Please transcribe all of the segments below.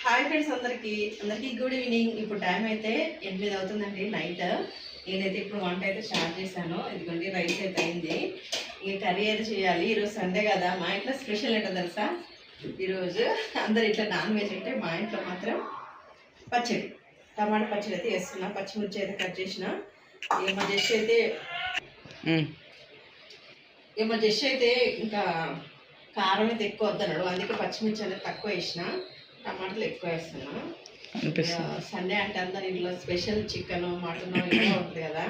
Hi friends, అందరికీ good evening. ఇప్పుడు time అయితే 8 అవుతుందండి నైట్. నేనైతే ఇప్పుడు వంట అయితే స్టార్ట్ చేశాను. ఇదిగోండి రైస్ అయితే అయింది. ఇక కర్రీ అయితే చేయాలి. ఈరోజు సండే కదా, మా ఇంట్లో స్పెషల్ ఏంటో తెలుసా? ఈరోజు అందరు ఇట్లా నాన్ వెజ్ అంటే మా ఇంట్లో మాత్రం పచ్చడి, టమాటా పచ్చడి అయితే వేస్తున్నా. పచ్చిమిర్చి అయితే కట్ చేసిన. ఏమో జస్ట్ అయితే ఇంకా కారం అయితే ఎక్కువ వద్దన్నాడు, అందుకే పచ్చిమిర్చి అనేది తక్కువ వేసిన, టమాటాలు ఎక్కువ వేస్తున్నా. సండే అంటే అందరి ఇంట్లో స్పెషల్ చికెన్ మటన్ ఇలా ఉంటుంది కదా.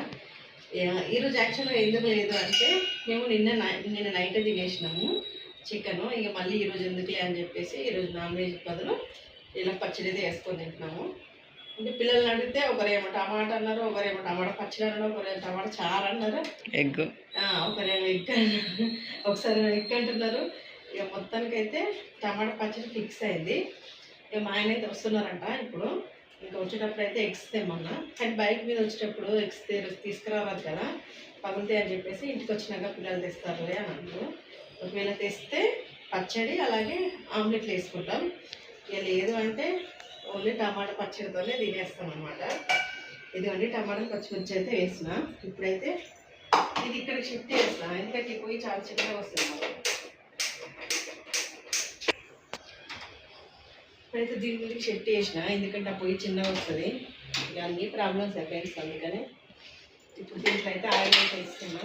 ఈరోజు యాక్చువల్గా ఎందుకు లేదు అంటే మేము నిన్న నైట్ తినేసినాము చికెన్. ఇక మళ్ళీ ఈరోజు ఎందుకులే అని చెప్పేసి ఈరోజు నాన్ వెజ్ బదులు ఇలా పచ్చడి అయితే వేసుకొని తింటున్నాము. అంటే పిల్లల్ని అడిగితే ఒకరేమో టమాటా అన్నారు, ఒకరేమో టమాటా పచ్చడి అన్నారు, ఒకరేమో టమాటా చారు అన్నారు, ఎగ్ ఒకరేమో ఎగ్ అన్నారు, ఒకసారి ఎగ్ అంటున్నారు. ఇక మొత్తానికైతే టమాటా పచ్చడి ఫిక్స్ అయింది. ఇక మా ఆయన అయితే వస్తున్నారంట ఇప్పుడు. ఇంకా వచ్చేటప్పుడు అయితే ఎగ్స్ తెమ్మన్నా, కానీ బైక్ మీద వచ్చేటప్పుడు ఎగ్స్ తీసుకురావాలి కదా, పగులుతాయి అని చెప్పేసి ఇంటికి వచ్చినాక పిల్లలు తెస్తారులే అని అంటారు. ఒకవేళ తెస్తే పచ్చడి అలాగే ఆమ్లెట్లు వేసుకుంటాం. ఇక లేదు అంటే ఓన్లీ టమాటా పచ్చడితోనే తినేస్తాం అనమాట. ఇదిగోండి టమాటా పచ్చిమిర్చి అయితే వేసిన. ఇప్పుడైతే ఇది ఇక్కడికి షిఫ్ట్ చేస్తాను, ఎందుకంటే పోయి చాలా చిన్నగా వస్తుంది. ఇప్పుడైతే దీని గురించి షిఫ్ట్ చేసిన, ఎందుకంటే ఆ పొయ్యి చిన్నగా వస్తుంది. ఇక అన్ని ప్రాబ్లమ్స్ అయిపోయింది, అందుకని ఇప్పుడు దీంట్లో అయితే ఆయిల్ అయితే వేస్తున్నా.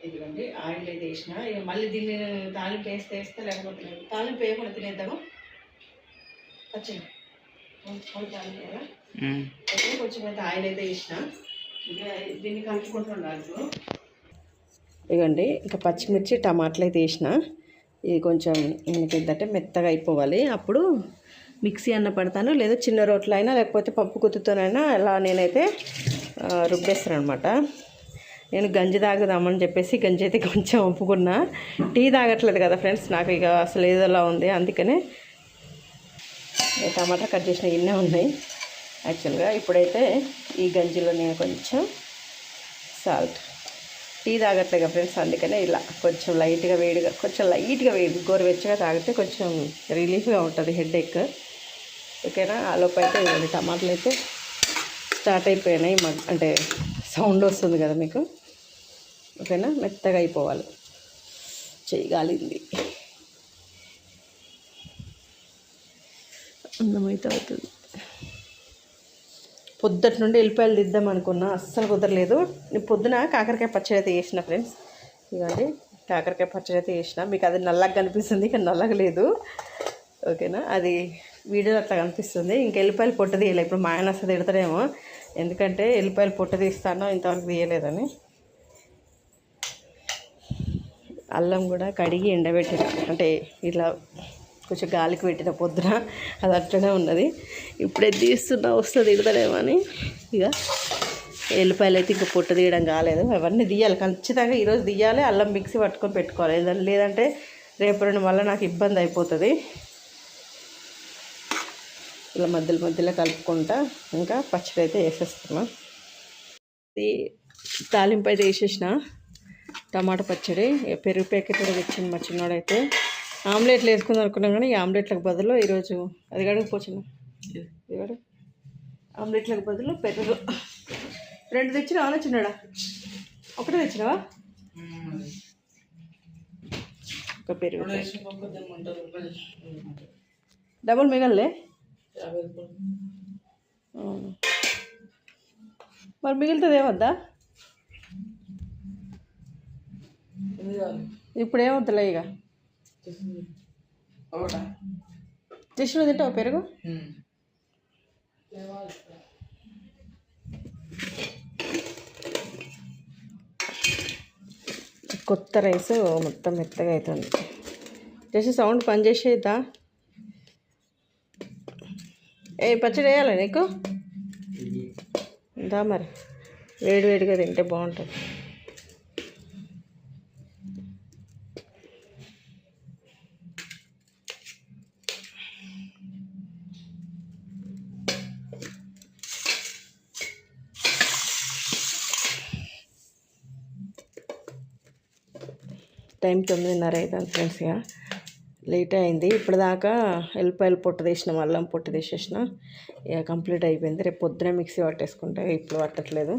ఇదిగోండి ఆయిల్ అయితే వేసిన. ఇక మళ్ళీ దీన్ని తాలింపు వేస్తే లేకపోతే లేదు. తాలింపు వేయకుండా తినేద్దాము పచ్చడి తాలింపు కదా. అయితే కొంచెం అయితే ఆయిల్ అయితే వేసిన. ఇక దీన్ని కలుపుకుంటున్నాను. ఇదిగోండి ఇంకా పచ్చిమిర్చి టమాటాలు అయితే వేసిన. ఇది కొంచెం ఏంటంటే మెత్తగా అయిపోవాలి. అప్పుడు మిక్సీ అన్న పడతాను, లేదా చిన్న రోట్లో అయినా లేకపోతే పప్పు గుత్తుతోనైనా అలా నేనైతే రుబ్బేస్తాను అనమాట. నేను గంజి తాగుదామని చెప్పేసి గంజి అయితే కొంచెం ఒప్పుకున్నా. టీ తాగట్లేదు కదా ఫ్రెండ్స్, నాకు ఇక అసలు ఏదోలా ఉంది. అందుకనే టమాటా కట్ చేసిన ఇన్నే ఉన్నాయి యాక్చువల్గా. ఇప్పుడైతే ఈ గంజిలో నేను కొంచెం సాల్ట్, టీ తాగట్లేదు ఫ్రెండ్స్, అందుకనే ఇలా కొంచెం లైట్గా వేడి గోరువెచ్చగా తాగితే కొంచెం రిలీఫ్గా ఉంటుంది హెడేక్. ఓకేనా. ఆ లోపు అయితే ఇవ్వండి టమాటాలు అయితే స్టార్ట్ అయిపోయినాయి, అంటే సౌండ్ వస్తుంది కదా మీకు. ఓకేనా, మెత్తగా అయిపోవాలి, చేయగాలింది అందమైతే అవుతుంది. పొద్దుటి నుండి ఎల్లిపాయలు దిద్దాం అనుకున్నా, అస్సలు కుదరలేదు. నేను పొద్దున కాకరకాయ పచ్చడి అయితే వేసిన ఫ్రెండ్స్. ఇవ్వండి కాకరకాయ పచ్చడి అయితే వేసిన. మీకు అది నల్లగా కనిపిస్తుంది, కానీ నల్లగా లేదు. ఓకేనా, అది వీడియో అట్లా కనిపిస్తుంది. ఇంక ఎల్లిపాయలు పొట్టు తీయలేదు. ఇప్పుడు మా ఆయన అసలు తిడతాడేమో, ఎందుకంటే ఎల్లిపాయలు పొట్టు తీస్తానో ఇంతవరకు తీయలేదని. అల్లం కూడా కడిగి ఎండబెట్టిన, అంటే ఇట్లా కొంచెం గాలికి పెట్టిన పొద్దున, అది అట్లనే ఉన్నది. ఇప్పుడే తీస్తున్నా, వస్తుంది తిడతాడేమో అని. ఇక ఎల్లిపాయలు అయితే ఇంకా పొట్టు తీయడం కాలేదు. అవన్నీ తీయాలి ఖచ్చితంగా, ఈరోజు తీయాలి. అల్లం మిక్సీ పట్టుకొని పెట్టుకోవాలి, లేదంటే రేపు రెండు వల్ల నాకు ఇబ్బంది అయిపోతుంది. ఇలా మధ్యలో కలుపుకుంటా ఇంకా పచ్చడి అయితే వేసేస్తున్నా. ఇది తాలింపు అయితే వేసేసిన, టమాటా పచ్చడి. పెరుగు ప్యాకెట్ కూడా తెచ్చింది మా చిన్నోడైతే. ఆమ్లెట్లు వేసుకుందాం అనుకున్నాం, కానీ ఈ ఆమ్లెట్లకు బదులు ఈరోజు అది గడుగుపోచిన ఇదిగడు ఆమ్లెట్లకు బదులు పెరుగు 2 తెచ్చినావా చిన్నడా? ఒకటే తెచ్చినావా? ఒక పెరుగు డబుల్ మిగల్లే. మరి మిగులుతుంది ఏమొద్దా? ఇప్పుడు ఏమొద్దులే. ఇక జస్ట్ తింటావు పెరుగు? కొత్త రైస్ మొత్తం మెత్తగా అవుతుంది. జస్ట్ సౌండ్ పని చేసేద్దా? పచ్చడి వేయాలి నీకు? ఇందా మరి వేడిగా తింటే బాగుంటుంది. టైం 9:30 అవుతుంది ఫ్రెండ్స్. ఇక లేట్ అయింది. ఇప్పటిదాకా ఎల్లిపాయలు పొట్టు తీసినాం, అల్లం పొట్టు తీసేసిన. ఇక కంప్లీట్ అయిపోయింది. రేపు పొద్దున మిక్సీ పట్టేసుకుంటే ఇప్పుడు పట్టట్లేదు.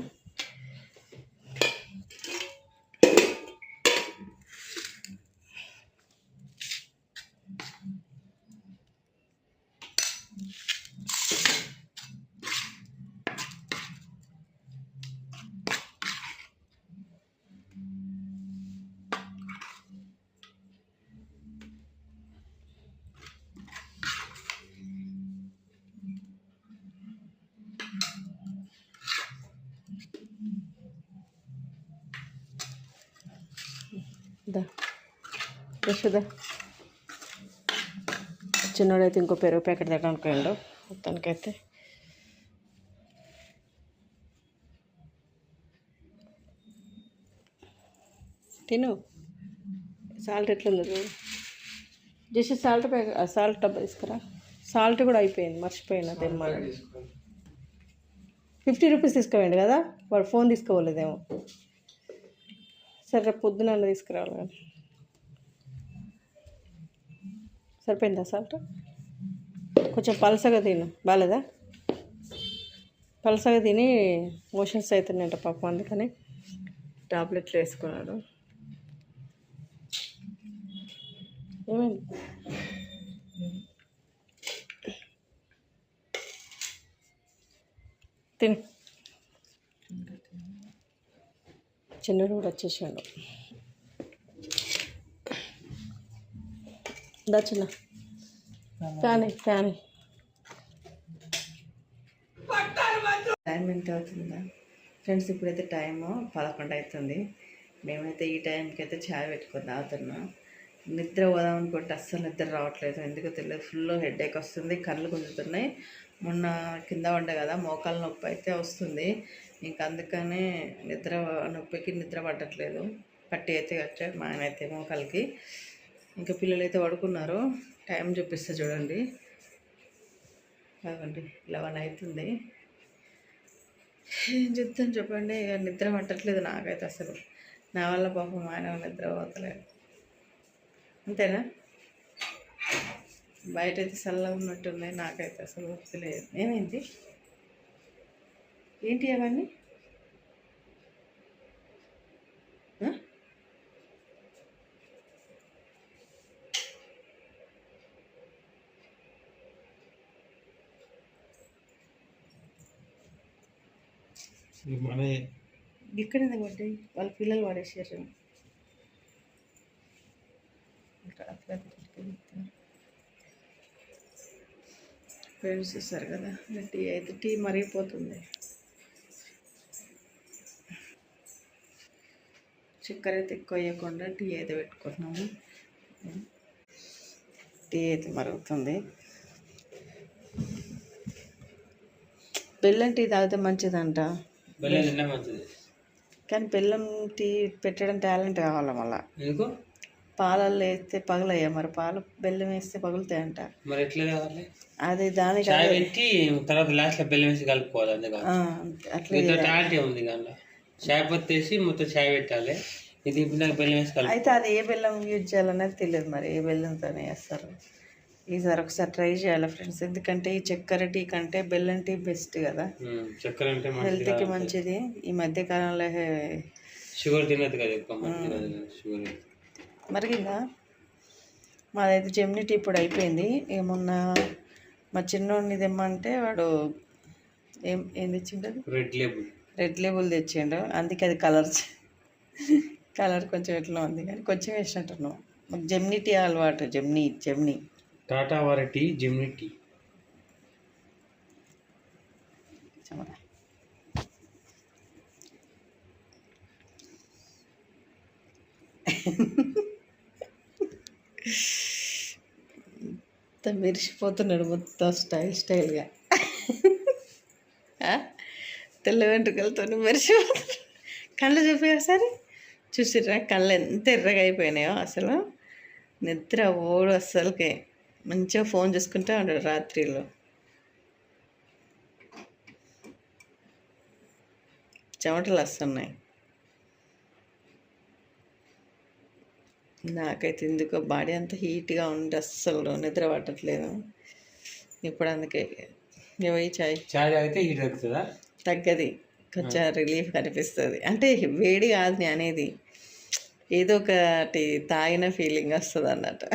ఫ్రెష్దా చిన్నోడైతే ఇంకో పెరుగు ప్యాకెట్ తగ్గడానికి పోయిండు. మొత్తానికైతే తిను. సాల్ట్ ఎట్లుంది చూడు. జస్ట్ సాల్ట్ ప్యాకెట్, సాల్ట్ డబ్బా తీసుకురా. సాల్ట్ కూడా అయిపోయింది, మర్చిపోయినా తెమ్మని. 50 రూపీస్ తీసుకోవండి కదా, వాడు ఫోన్ తీసుకోలేదేమో. సరే రేపు పొద్దున తీసుకురావాలి కానీ. సరిపోయిందా సాల్ట్? కొంచెం పలసగా తిను. బాగాలేదా? పలసగా తిని మోషన్స్ అవుతున్నాయంట పాపం, అందుకని టాబ్లెట్లు వేసుకున్నాడు. ఏమైంది? తిను. చిన్నడు కూడా వచ్చేసాడు. దా చిన్న ఫ్యాన్ ఫ్యాన్. టైం ఎంత అవుతుందా ఫ్రెండ్స్? ఇప్పుడైతే టైము 11 అవుతుంది. మేమైతే ఈ టైంకి అయితే ఛాయ్ పెట్టుకొని తాగుతున్నాం. నిద్ర పోదాం అనుకుంటే అస్సలు నిద్ర రావట్లేదు, ఎందుకో తెలియదు. ఫుల్ హెడేక్ వస్తుంది, కళ్ళు గుంజుతున్నాయి. మొన్న కింద పడ్డా కదా, మోకాలు నొప్పి అయితే వస్తుంది. ఇంక అందుకనే నొప్పికి నిద్ర పట్టట్లేదు. పట్టి అయితే కట్టాడు మా ఆయన అయితే మోకాలకి. ఇంకా పిల్లలు అయితే పడుకున్నారు. టైం చూపిస్తే చూడండి, కాదండి 11 అవుతుంది. ఏం చెప్తాను చెప్పండి, ఇక నిద్ర పట్టట్లేదు నాకైతే అసలు. నా వల్ల పాపం మా ఆయన నిద్ర పోతలేదు. అంతేనా? బయట అయితే చల్లగా ఉన్నట్టుంది, నాకైతే అసలు వస్తలేదు. ఏమైంది? ఏంటి అవన్నీ? ఇక్కడ పడ్డాయి, వాళ్ళ పిల్లలు పడేసారు. ఫ్రెండ్స్ చూస్తారు కదా, టీ అయితే టీ మరిగిపోతుంది. చక్కెర అయితే ఎక్కువ వేయకుండా టీ అయితే పెట్టుకున్నాము. టీ అయితే మరుగుతుంది. బెల్లం టీ తాగితే మంచిదంట, కానీ బెల్లం టీ పెట్టడం టాలెంట్ కావాలి. మళ్ళీ పాలల్లో వేస్తే పగులయ్యా, మరి పాలు బెల్లం వేస్తే పగులుతాయంట. మరి ఎట్లా కావాలి అది? దానికి తర్వాత లాస్ట్లో బెల్లం వేసి కలుపుకోవాలి. అట్లా టాలెంట్ ఉంది దాంట్లో. చాయ్ పత్తి వేసి మొత్తం చాయ్ పెట్టాలి. ఇది బెల్లం వేసి కలుపు. అయితే అది ఏ బెల్లం యూజ్ చేయాలనేది తెలియదు, మరి ఏ బెల్లంతోనే వేస్తారు. ఈసారి ఒకసారి ట్రై చేయాలి ఫ్రెండ్స్, ఎందుకంటే ఈ చక్కెర టీ కంటే బెల్లం టీ బెస్ట్ కదా, చక్కెర అంటే హెల్త్కి మంచిది. ఈ మధ్యకాలంలో షుగర్ తినదు కదా ఎక్కువ. షుగర్ మరిగిందా? మాదైతే జెమినీ టీ ఇప్పుడు అయిపోయింది. ఏమన్నా మా చిన్నోడిని తెమ్మంటే వాడు ఏం తెచ్చిండు? రెడ్ లేబుల్ తెచ్చిండు, అందుకే అది కలర్ కొంచెం ఎట్లా ఉంది, కానీ కొంచెం వేసినట్టున్నావు. మాకు జెమినీ టీ అలవాటు. జెమినీ టాటా వారి టీ, జెమినీ టీ. మొత్తం మెరిసిపోతున్నాడు, మొత్తం స్టైల్గా. తెల్ల వెంట్రుకలతో మెరిసిపోతున్నాడు. కళ్ళు చూపి ఒకసారి. చూసిర్రా కళ్ళు ఎంత ఎర్రగా అయిపోయినాయో అసలు. నిద్ర ఓడు అస్సలకే. మంచిగా ఫోన్ చూసుకుంటూ ఉంటాడు రాత్రిలో. చెమటలు వస్తున్నాయి. నాకైతే ఎందుకో బాడీ అంతా హీట్గా ఉండి అస్సలు నిద్ర పట్టట్లేదు. ఇప్పుడు అందుకే పోయి చాయ్ అయితే హీట్ తగ్గుతుందా? తగ్గది, కొంచెం రిలీఫ్ కనిపిస్తుంది. అంటే వేడి కాదు నేను అనేది, ఏదో ఒకటి తాగిన ఫీలింగ్ వస్తుంది అన్నట్టు,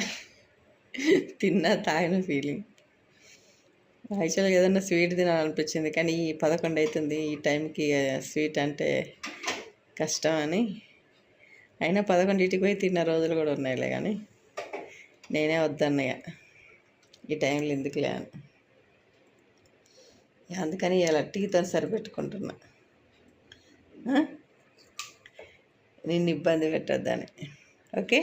తాగిన ఫీలింగ్. యాక్చువల్గా ఏదన్నా స్వీట్ తినాలనిపించింది, కానీ 11 అవుతుంది, ఈ టైంకి స్వీట్ అంటే కష్టం అని. అయినా 11కి పోయి తిన్న రోజులు కూడా ఉన్నాయిలే, కానీ నేనే వద్దన్నయ్య ఈ టైంలో ఎందుకులే అని. అందుకని ఇలా టీతో సరిపెట్టుకుంటున్నా, నిన్ను ఇబ్బంది పెట్టొద్దని. ఓకే,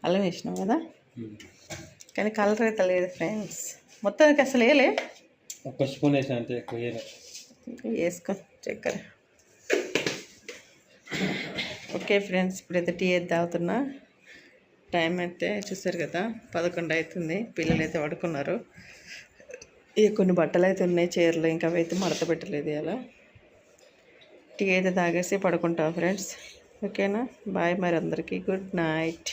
అల్లం వేసినాం కదా, కానీ కలర్ అయితే లేదు ఫ్రెండ్స్. మొత్తానికి అసలు వేయలే, ఒక స్పూన్ వేసిన అంతే, ఎక్కువ వేసుకో చక్కెర. ఓకే ఫ్రెండ్స్, ఇప్పుడైతే టీ అయితే తాగుతున్నా. టైం అయితే చూసారు కదా 11 అవుతుంది. పిల్లలు అయితే పడుకున్నారు. ఇక కొన్ని బట్టలు అయితే ఉన్నాయి చీరలు, ఇంకా అవి అయితే మడత పెట్టలేదు. అలా టీ అయితే తాగేసి పడుకుంటాం ఫ్రెండ్స్. ఓకేనా, బాయ్ మరి అందరికీ, గుడ్ నైట్.